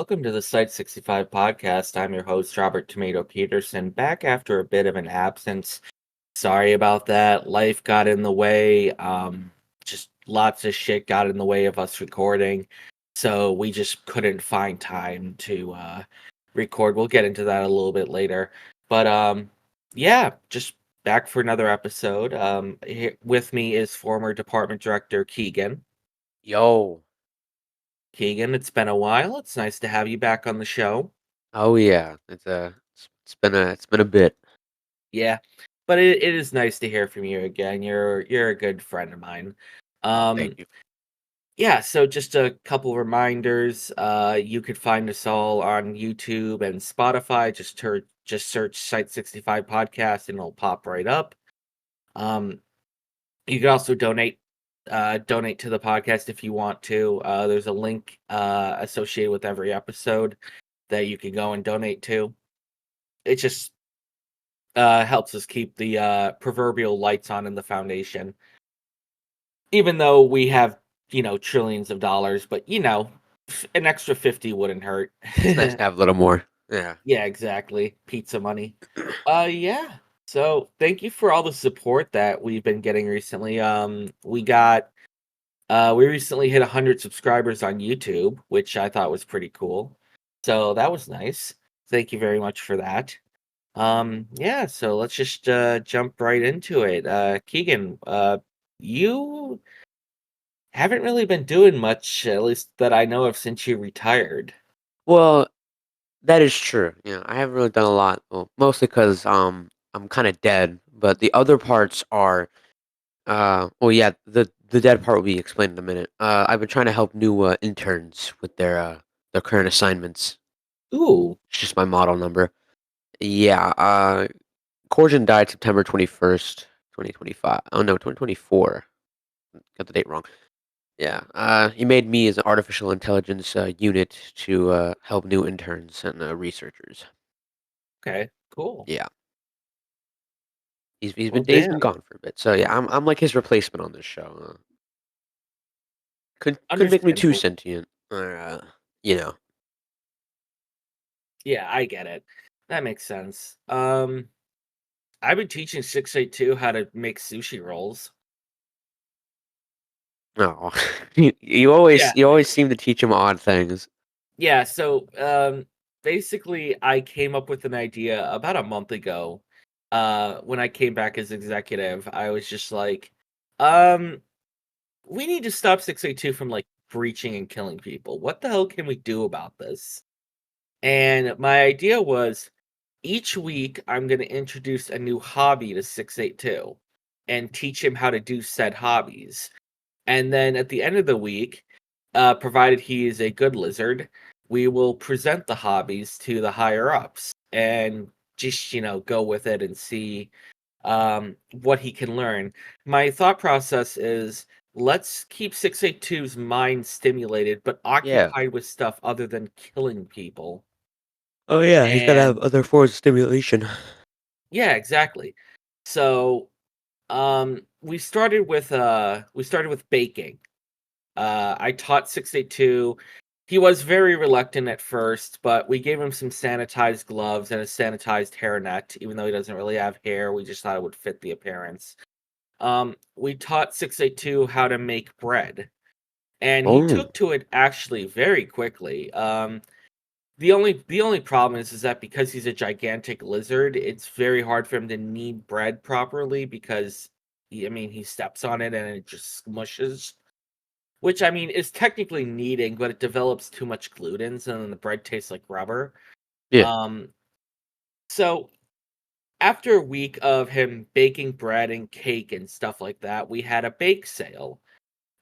welcome to the Site 65 podcast. I'm your host, Robert Tomato Peterson, back after a bit of an absence. Sorry about that. Life got in the way. Just lots of shit got in the way of us recording. So we just couldn't find time to record. We'll get into that a little bit later. But yeah, just back for another episode. Here with me is former department director Keegan. Yo. Keegan, it's been a while. It's nice to have you back on the show. Oh yeah. It's been a bit. Yeah, but it is nice to hear from you again. You're a good friend of mine. Oh, thank Um, you. yeah, so just a couple reminders. You could find us all on YouTube and Spotify. Just search Site 65 podcast and it'll pop right up. Um, you can also donate to the podcast if you want to. There's a link associated with every episode that you can go and donate to. It just helps us keep the proverbial lights on in the foundation. Even though we have, trillions of dollars, but an extra 50 wouldn't hurt. It's nice to have a little more. Yeah. Yeah, exactly. Pizza money. Yeah. So thank you for all the support that we've been getting recently. We recently hit 100 subscribers on YouTube, which I thought was pretty cool. So that was nice. Thank you very much for that. Yeah, so let's just jump right into it. Keegan, you haven't really been doing much, at least that I know of, since you retired. Well, that is true. Yeah, I haven't really done a lot. Well, mostly because I'm kind of dead. But the other parts are well, yeah, the dead part will be explained in a minute. I've been trying to help new interns with their current assignments. Ooh, It's just my model number. Yeah. Corjan died September 21st, 2025. Oh no, 2024. Got the date wrong. Yeah, he made me as an artificial intelligence unit to help new interns and researchers. okay, cool. Yeah, Well, he's been damn, gone for a bit, so yeah, I'm like his replacement on this show. Could make me too understandable. sentient, or you know. Yeah, I get it. That makes sense. I've been teaching 682 how to make sushi rolls. No, Yeah, you always seem to teach him odd things. yeah. So, basically, I came up with an idea about a month ago. When I came back as executive, I was just like, um, we need to stop 682 from like breaching and killing people. What the hell can we do about this? And my idea was each week I'm going to introduce a new hobby to 682 and teach him how to do said hobbies. And then at the end of the week, provided he is a good lizard, we will present the hobbies to the higher ups and just, go with it and see what he can learn. My thought process is let's keep 682's mind stimulated, but Yeah. occupied with stuff other than killing people. Oh yeah, he's gotta have And other forms of stimulation. yeah, exactly. So we started with baking. I taught 682. He was very reluctant at first, but we gave him some sanitized gloves and a sanitized hairnet, even though he doesn't really have hair. We just thought it would fit the appearance. We taught 682 how to make bread, and he Oh took to it actually very quickly. The only problem is that because he's a gigantic lizard, it's very hard for him to knead bread properly because he steps on it and it just smushes. Which I mean is technically kneading, but it develops too much gluten, so then the bread tastes like rubber. yeah, Um, so after a week of him baking bread and cake and stuff like that, we had a bake sale.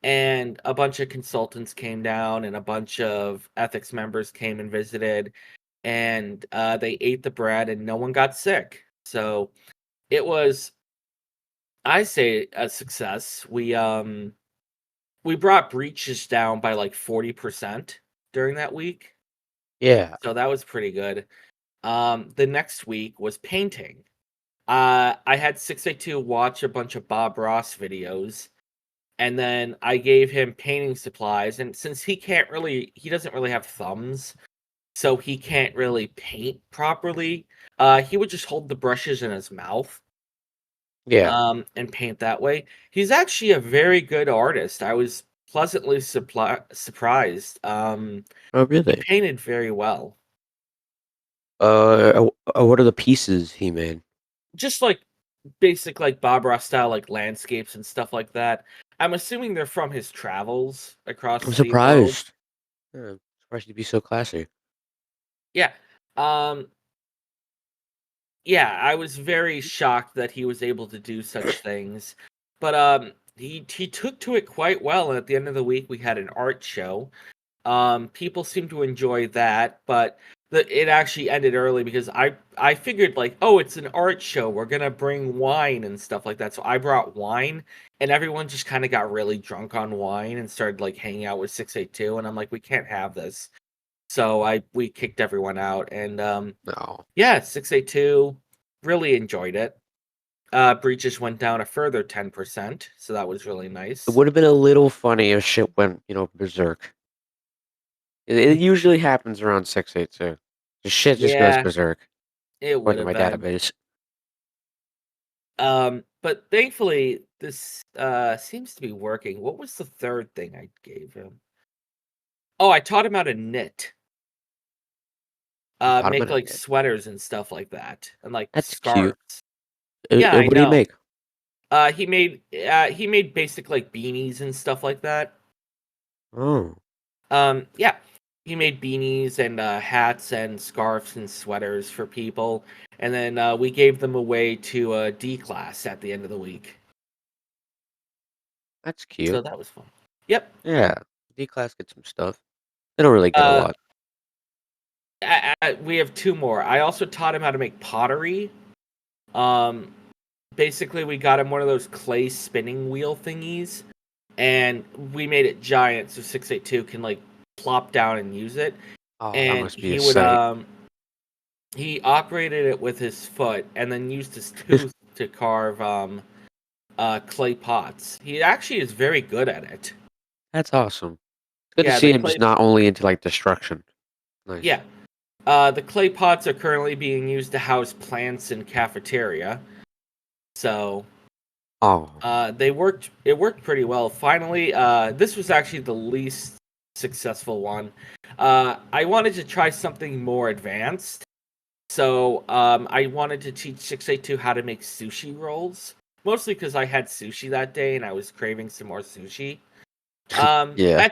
And a bunch of consultants came down and a bunch of ethics members came and visited, and they ate the bread and no one got sick. So it was, I say, a success. We brought breaches down by like 40% during that week. yeah. So that was pretty good. The next week was painting. I had 682 watch a bunch of Bob Ross videos, and then I gave him painting supplies. And since he doesn't really have thumbs, so he can't really paint properly. He would just hold the brushes in his mouth, Yeah. and paint that way. He's actually a very good artist. I was pleasantly surprised. Oh, He really? painted very well. What are the pieces he made? Just like basic like Bob Ross style like landscapes and stuff like that. I'm assuming they're from his travels I'm across the world. surprised. Yeah, I'm surprised you'd be so classy. Yeah. Um yeah, I was very shocked that he was able to do such things. But he took to it quite well, and at the end of the week we had an art show. People seem to enjoy that, but it actually ended early because I figured like, oh, it's an art show. We're gonna bring wine and stuff like that. So I brought wine, and everyone just kind of got really drunk on wine and started like hanging out with 682. And I'm like, we can't have this. So we kicked everyone out, and No. yeah, 682 really enjoyed it. Breaches went down a further 10%, so that was really It nice. would have been a little funny if shit went, berserk. It usually happens around 682. The shit just goes Yeah, berserk, it would according to have my been. database. But thankfully, this seems to be working. What was the third thing I gave him? Oh, I taught him how to knit. You taught him how Make to like knit. sweaters and stuff like that, and like That's cute. scarves. Yeah, I What do you know. make? He made basic like beanies and stuff like that. Oh, Yeah. He made beanies and hats and scarves and sweaters for people, and then we gave them away to a D class at the end of the week. that's So cute. that was fun. Yep. Yeah. D class gets some stuff. They don't really get a Uh, lot. we have two more. I also taught him how to make pottery. Um, Basically, we got him one of those clay spinning wheel thingies, and we made it giant so 682 can like plop down and use it. Oh, that And must be a sight. he operated it with his foot and then used his tooth to carve clay pots. He actually is very good at it. That's awesome. It's good to Yeah, see him just not only into like destruction. Nice. yeah. The clay pots are currently being used to house plants in cafeteria. So Oh, it worked pretty well. Finally, this was actually the least successful one. I wanted to try something more advanced. So I wanted to teach 682 how to make sushi rolls. Mostly because I had sushi that day and I was craving some more sushi. yeah.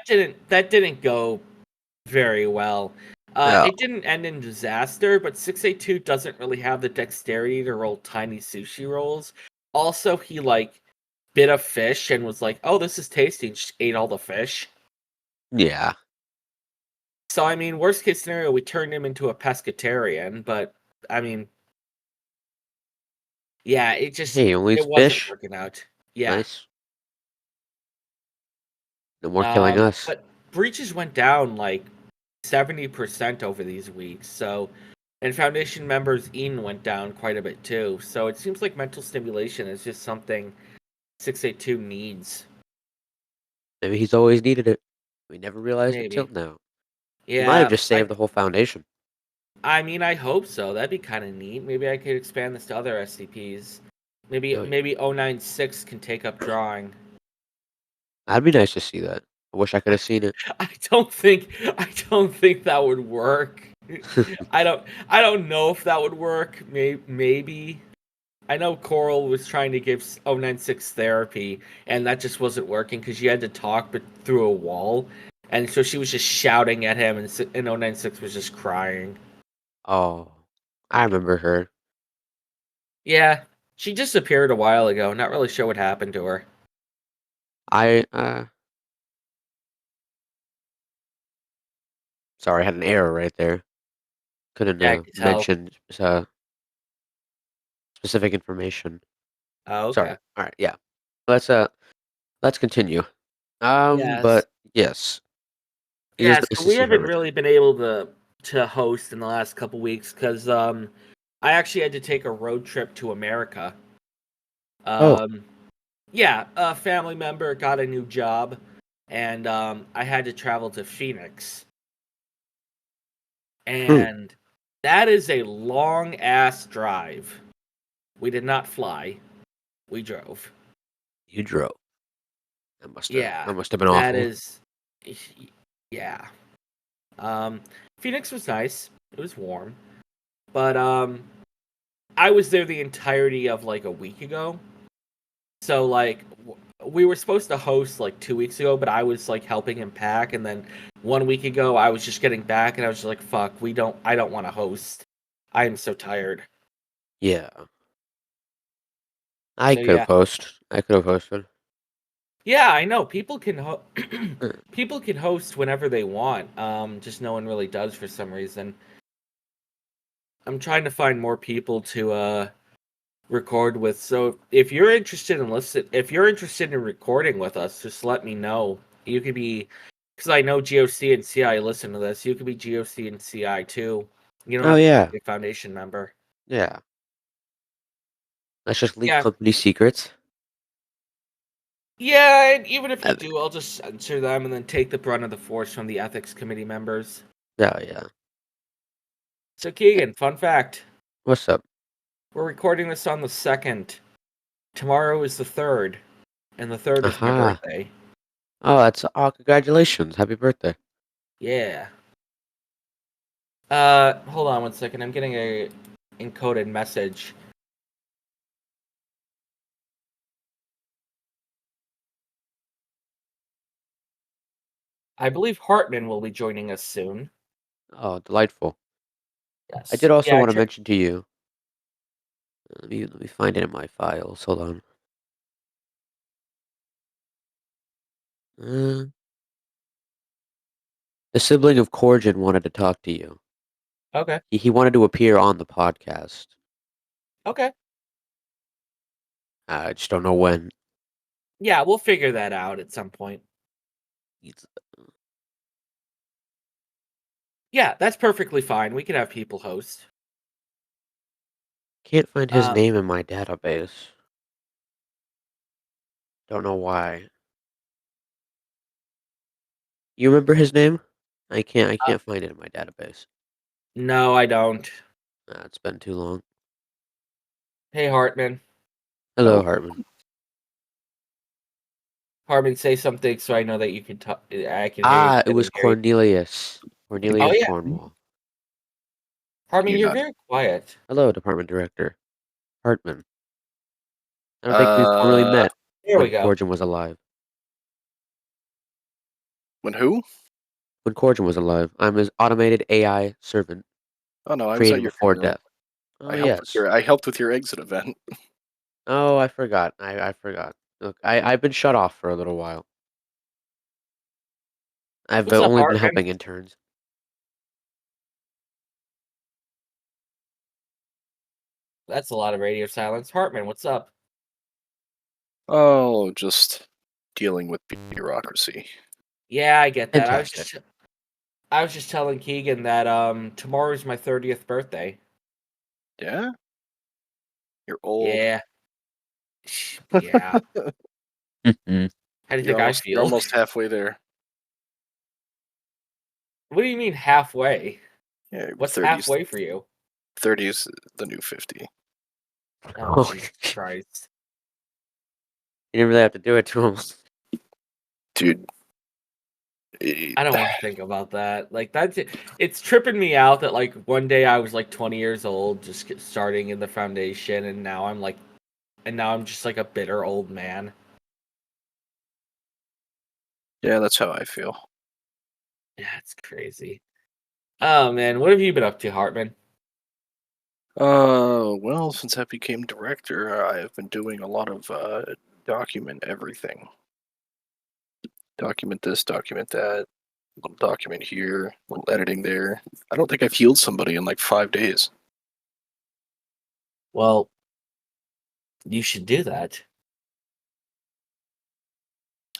That didn't go very well. Yeah. It didn't end in disaster, but 682 doesn't really have the dexterity to roll tiny sushi rolls. Also, he like bit a fish and was like, "Oh, this is tasty," and just ate all the fish. Yeah. So, I mean, worst case scenario, we turned him into a pescatarian, but I mean, yeah, Hey, only it eats wasn't fish. working out. Yeah. Nice. No more killing us. But breaches went down like 70% over these weeks. So, and Foundation members Eden went down quite a bit too. So it seems like mental stimulation is just something 682 needs. Maybe he's always needed it. We never realized it till Maybe. now. He might have Yeah, just saved the whole foundation. I mean, I hope so. That'd be kind of neat. Maybe I could expand this to other SCPs. Maybe Oh, yeah. maybe 096 can take up drawing. That'd be nice to see that. I wish I could have seen it. I don't think that would work. I don't know if that would work. Maybe. I know Coral was trying to give 096 therapy, and that just wasn't working because you had to talk but through a wall, and so she was just shouting at him, and 096 was just crying. Oh, I remember her. Yeah, she disappeared a while ago. Not really sure what happened to her. I sorry, I had an error right there. Couldn't Yeah, I could tell. mention specific information. Oh, Sorry. okay. All right, yeah. Let's let's continue. Yes. But yes, it is Yeah, nice so to we see haven't her. really been able to host in the last couple weeks because I actually had to take a road trip to America. Oh, Um yeah, a family member got a new job and I had to travel to Phoenix. Hmm. and that is a long ass drive. We did not fly. We drove. You drove. That must have Yeah, that must have been that awful. is yeah. Um Phoenix was nice. It was warm. But I was there the entirety of like a week ago. So like we were supposed to host like 2 weeks ago, but I was like helping him pack, and then 1 week ago I was just getting back, and I was just like, "Fuck, I don't want to host. I am so tired." Yeah. I So could have yeah, hosted. I could have hosted. yeah, I know people can Uh, people can host whenever they want. Just no one really does for some reason. I'm trying to find more people to record with. So if you're interested in if you're interested in recording with us, just let me know. You could be, because I know GOC and CI listen to this. You could be GOC and CI too. You don't Oh have to yeah. be a foundation member. Yeah. Let's just leak Yeah, company secrets. yeah. And even if you Uh, do, I'll just censor them and then take the brunt of the force from the ethics committee members. Yeah, yeah. So Keegan, fun fact: What's up? we're recording this on the 2nd. Tomorrow is the 3rd, and the 3rd is my Aha. birthday. Oh, that's congratulations. Happy birthday. Yeah. Hold on 1 second. I'm getting a encoded message. I believe Hartman will be joining us soon. Oh, delightful. I Yes. did also Yeah. want to mention to you. Let me find it in my files. Hold on. Uh, the sibling of Corjin wanted to talk to you. Okay. He wanted to appear on the podcast. Okay. I just don't know when. Yeah, we'll figure that out at some point. He's- Yeah, that's perfectly fine. We can have people host. Can't find his Uh, name in my database. Don't know why. You remember his name? I uh can't find it in my database. no, I don't. It's been too long. Hey, Hartman. Hello, Oh, Hartman. Hartman, say something so I know that you can talk. I can hear you. 'Cause Ah, it I was didn't hear you. Cornelius. Oh Cornelius yeah, Cornwall. Hartman, you're you're not. very quiet. Hello, Department Director Hartman. I don't think we've formally Uh, met There we when go. Corjin was alive. when who? When Corjin was alive, I'm his automated AI servant Oh no, I was at created your before funeral. death. Oh yes. I helped with your exit event. Oh, I forgot. I forgot. Look, I've been shut off for a little while. I've What's up, only been Hartman? helping interns. That's a lot of radio silence. Hartman, what's up? Oh, just dealing with bureaucracy. Yeah, I get that. Fantastic. I was just telling Keegan that tomorrow's my 30th birthday. Yeah, you're old. Yeah. Yeah. Mhm. How do you think I You're feel? almost halfway there. What do you mean halfway? Yeah, What's halfway for you? 30 is the new 50. Oh, Oh, Jesus Christ. you didn't really have to do it to him. Dude, I don't want to think about that. Like it's tripping me out that like one day I was like 20 years old just starting in the foundation, and now I'm just like a bitter old man. yeah, that's how I feel. Yeah, it's crazy. Oh man, what have you been up to, Hartman? Well, since I became director, I've been doing a lot of document everything. Document this, document that, little document here, little editing there. I don't think I've healed somebody in like 5 days. Well, you should do that.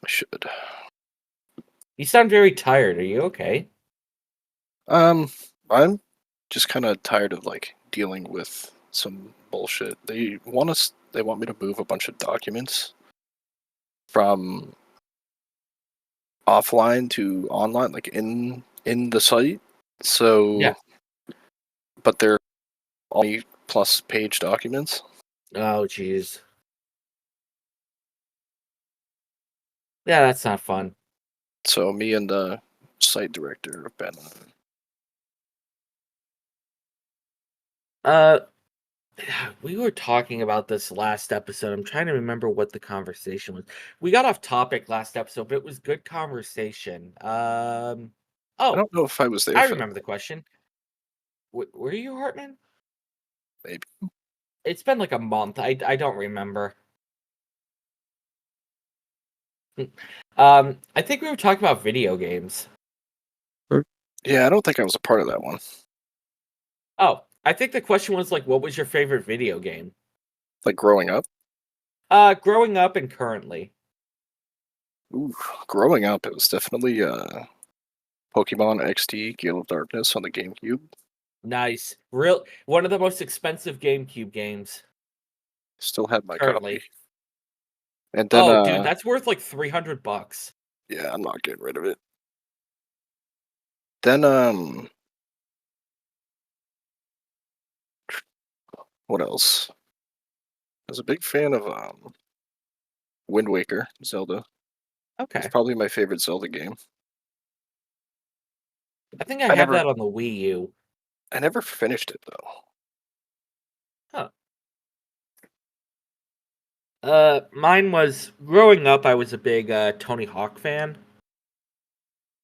I should. You sound very tired. Are you okay? Um, I'm just kind of tired of like dealing with some bullshit. They want me to move a bunch of documents from offline to online, like in the site. Yeah. So but they're all plus page documents. Oh, jeez. Yeah, that's not fun. So me and the site director have been. Uh, we were talking about this last episode. I'm trying to remember what the conversation was. We got off topic last episode, but it was good conversation. I Oh, don't know if I was there I for remember the question. Were you Hartman? maybe. It's been like a month. I don't remember. I think we were talking about video games. Yeah, I don't think I was a part of that one. Oh, I think the question was like, what was your favorite video game? Like growing up. Growing up and currently. Ooh, growing up, it was definitely Pokemon XD Gale of Darkness on the GameCube. Nice. Real one of the most expensive GameCube games Still had my currently. copy. And then, Oh, dude, that's worth like $300. yeah, I'm not getting rid of it. Then, what else? I was a big fan of Wind Waker, Zelda. Okay. It's probably my favorite Zelda game. I think I I have never, that on the Wii U. I never finished it though. Huh. Mine was growing up, I was a big Tony Hawk fan.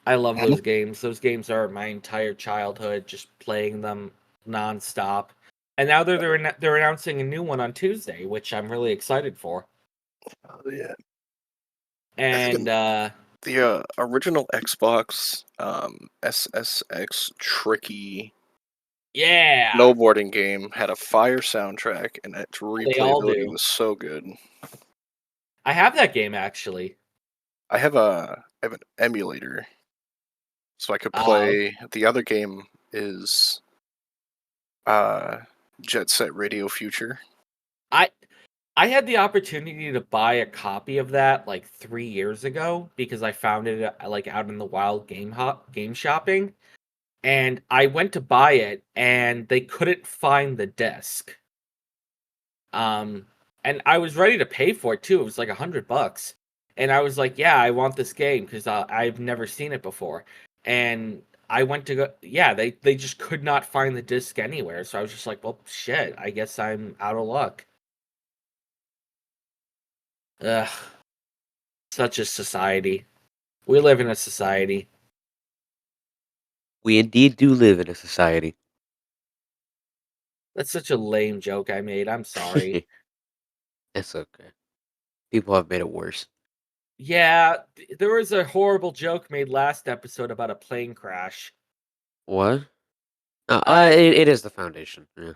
I love Mhm. those games. Those games are my entire childhood, just playing them nonstop. And now they're announcing a new one on Tuesday, which I'm really excited for. Oh, yeah. And The original Xbox SSX Tricky yeah, snowboarding game had a fire soundtrack, and its they all replayability do. was so good. I have that game actually. I have an emulator, so I could Uh, play. The other game is uh, Jet Set Radio Future. I I had the opportunity to buy a copy of that like 3 years ago because I found it like out in the wild game shopping, and I went to buy it and they couldn't find the disc. Um, and I was ready to pay for it too. It was like $100, and I was like, "Yeah, I want this game because I've never seen it before." And I went to go. Yeah, they just could not find the disc anywhere. So I was just like, "Well, shit. I guess I'm out of luck." Ugh, such a society. We live in a society. We indeed do live in a society. That's such a lame joke I made. I'm sorry. It's okay. People have made it worse. Yeah, there was a horrible joke made last episode about a plane crash. What? Uh, It is the foundation. Yeah.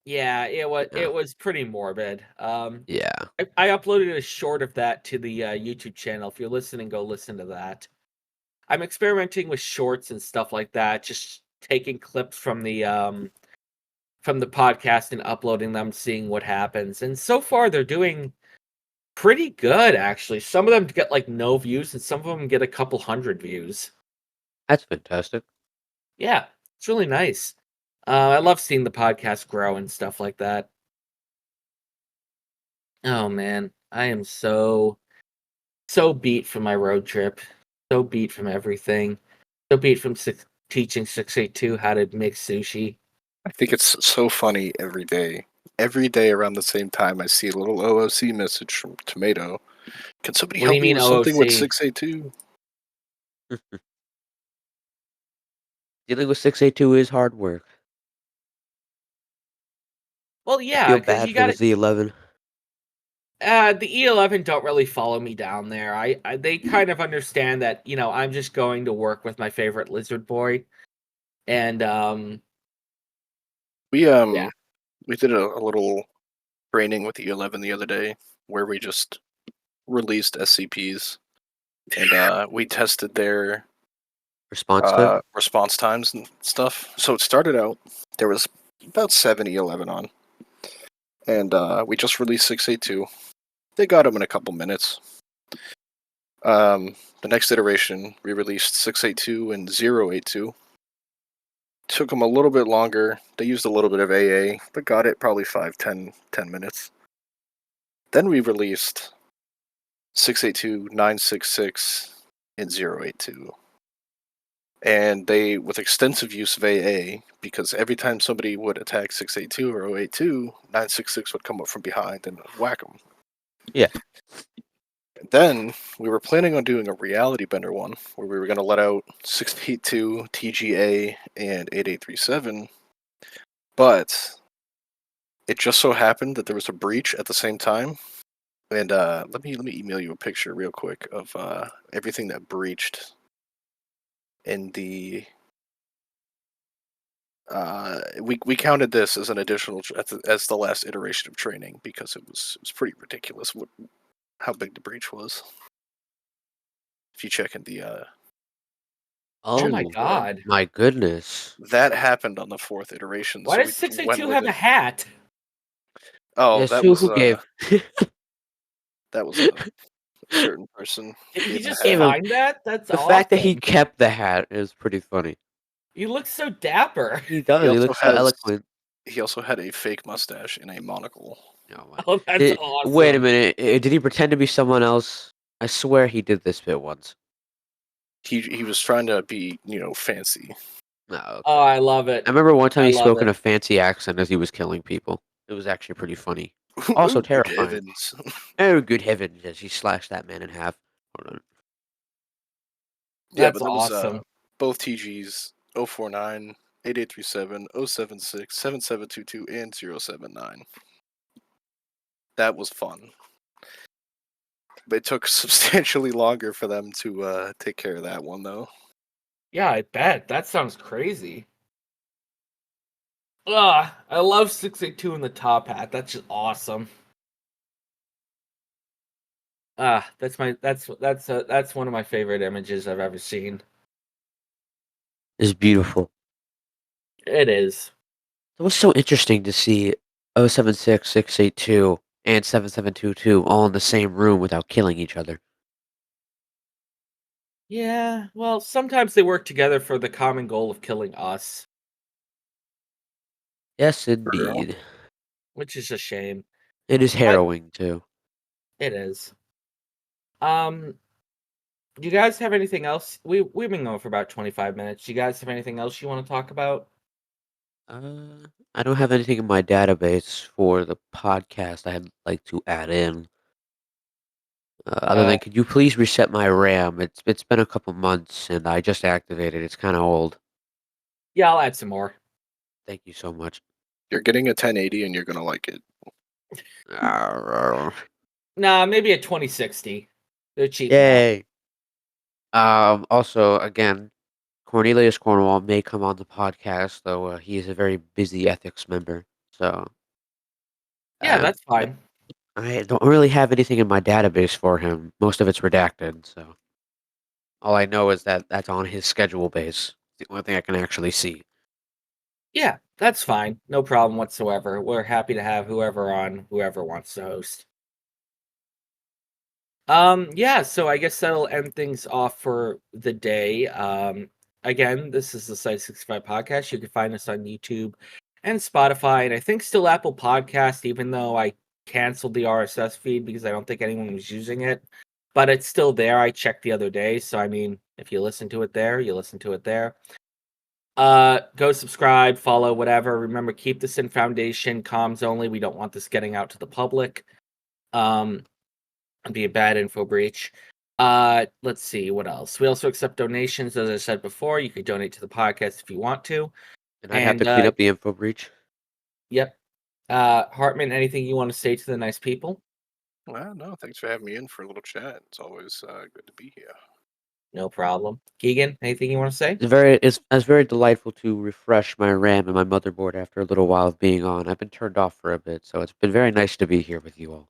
yeah, it was Yeah. it was pretty morbid. Yeah. I uploaded a short of that to the YouTube channel. If you're listening, go listen to that. I'm experimenting with shorts and stuff like that, just taking clips from the podcast and uploading them, seeing what happens. And so far, they're doing pretty good, actually. Some of them get like no views, and some of them get a couple hundred views. That's fantastic. Yeah, it's really nice. I love seeing the podcast grow and stuff like that. Oh man, I am so beat from my road trip. So beat from everything. So beat from teaching 682 how to make sushi. I think it's so funny every day. Every day around the same time, I see a little OOC message from Tomato. Can somebody What do help you me mean with something with OOC? 682? Dealing with 682 is hard work. Well, I yeah, feel because bad you for got the it. Z11. The E11 don't really follow me down there. They kind of understand that I'm just going to work with my favorite lizard boy, and We yeah. we did a little training with the E11 the other day where we just released SCPs and we tested their Response time? response times and stuff. So it started out there was about 7 E11 on, and we just released 682. They got them in a couple minutes. The next iteration, we released 682 and 082. Took them a little bit longer. They used a little bit of AA, but got it probably 10 minutes. Then we released 682, 966, and 082. And they, with extensive use of AA, because every time somebody would attack 682 or 082, 966 would come up from behind and whack them. Yeah. Then we were planning on doing a reality bender one where we were going to let out 682, TGA, and 8837. But it just so happened that there was a breach at the same time. And let me email you a picture real quick of everything that breached in the. We counted this as an additional as the last iteration of training because it was pretty ridiculous how big the breach was. If you check in the Oh my God. my goodness. that happened on the 4th iteration. Why so does we 682 went have with a it. hat? Oh, Yes, that who was gave that was a certain person. Did he gave the just hat. gave him find that? That's the awesome. fact that he kept the hat is pretty funny. He looks so dapper. He does. He looks so eloquent. He also had a fake mustache and a monocle. Oh, my. Oh, that's awesome. Wait a minute. Did he pretend to be someone else? I swear he did this bit once. He was trying to be, fancy. No, okay. Oh, I love it. I remember one time I he love spoke in it. a fancy accent as he was killing people. It was actually pretty funny. Also Oh, good terrifying. heavens. Oh, good heavens, as he slashed that man in half. Hold on. Yeah, That's but that was awesome. both TGs 049, 8837, 076, 7722, and 079. That was fun. But it took substantially longer for them to take care of that one, though. Yeah, I bet. That sounds crazy. Ugh, I love 682 in the top hat. That's just awesome. That's one of my favorite images I've ever seen. It's beautiful. It is. It was so interesting to see 076, 682, and 7722 all in the same room without killing each other. Yeah, well, sometimes they work together for the common goal of killing us, Yes, indeed. which is a shame. It is But harrowing, too. it is. Do you guys have anything else? We've been going for about 25 minutes. Do you guys have anything else you want to talk about? I don't have anything in my database for the podcast I'd like to add in. Other than, could you please reset my RAM? It's been a couple months and I just activated. It's kind of old. Yeah, I'll add some more. Thank you so much. You're getting a 1080 and you're going to like it. Nah, maybe a 2060. They're cheap now. Yay. Also, again, Cornelius Cornwall may come on the podcast, though he is a very busy ethics member. So, Yeah, that's fine. I don't really have anything in my database for him. Most of it's redacted, so all I know is that that's on his schedule base. It's the only thing I can actually see. Yeah, that's fine. No problem whatsoever. We're happy to have whoever on, whoever wants to host. Yeah, so I guess that'll end things off for the day. Again, this is the Site 65 podcast. You can find us on YouTube and Spotify, and I think still Apple Podcast, even though I canceled the RSS feed because I don't think anyone was using it. But it's still there. I checked the other day, so I mean, if you listen to it there, you listen to it there. Go subscribe, follow, whatever. Remember, keep this in Foundation comms only. We don't want this getting out to the public. Be a bad info breach. Let's see what else. We also accept donations, as I said before. You could donate to the podcast if you want to. And I'd have to clean up the info breach. Yep. Hartman, anything you want to say to the nice people? Well, no, thanks for having me in for a little chat. It's always good to be here. No problem. Keegan, anything you want to say? It's very delightful to refresh my RAM and my motherboard after a little while of being on. I've been turned off for a bit, so it's been very nice to be here with you all.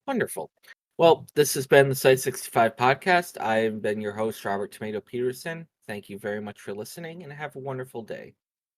Wonderful. Well, this has been the Site 65 podcast. I've been your host, Robert Tomato Peterson. Thank you very much for listening, and have a wonderful day.